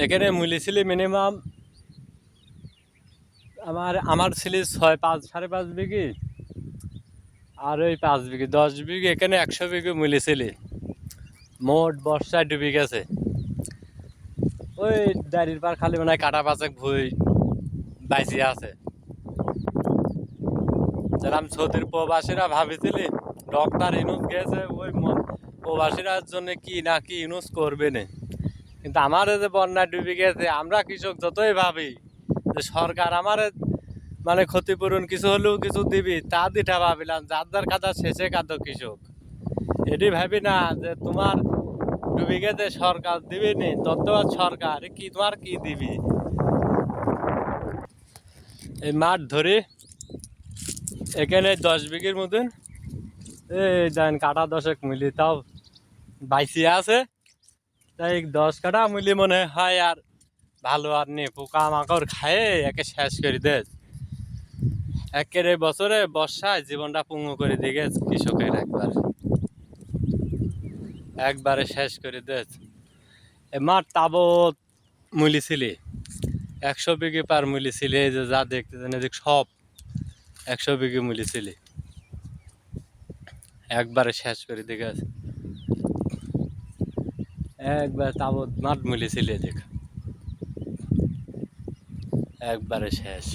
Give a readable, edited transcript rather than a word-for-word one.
এখানে মূল্য ছিল মিনিমাম আমার ছিল 5.5 বিঘি আর ওই 5 বিঘি 10 বিঘি এখানে 100 বিঘি মূল্য ছিল মোট বর্ষায় ডুবে গেছে। ওই দাঁড়ির পার খালি মনে হয় কাটা পাচক ভুই বাইসি আছে। যেরকম সৌদির প্রবাসীরা ভাবিছিলি ডক্টর ইউনুস গেছে ওই প্রবাসীরার জন্য কি না কি ইউনুস করবে না, কিন্তু আমার যে বন্যা ডুবে গেছে আমরা কৃষক যতই ভাবি যে সরকার আমার মানে ক্ষতিপূরণ কিছু হলেও কিছু দিবি, তা দিটা ভাবিলাম যার যার কাদা শেষে কাঁদো কৃষক। এটি ভাবি না যে তোমার ডুবে গেছে সরকার দিবি নি, তত্ত্বাবধায়ক সরকার কি তোমার কি দিবি। এই মাঠ ধরে এখানে 10 বিঘির মতন এই দেন কাটা 10 মিলি তাও বাইসি আছে। তাই 10 কাটা মিলি মনে হয় আর ভালো আর নেই, পোকা মাকড় খায়ে একে শেষ করে দেয়। একের বছরে বর্ষায় জীবনটা পুঙ্গু করে দিয়ে গেছে কৃষকের একবারে শেষ করে দেয়। এ মাঠ তাবৎ মূলি ছিল 100 বিঘি পার মূলি ছিল, এই যে যা দেখতেছেন এদিক সব 100 বিঘি মূলি ছিল, একবারে শেষ করে দিয়ে গেছে। একবার তাবৎ মাঠ মূলি ছিল এদিক একবারে শেষ।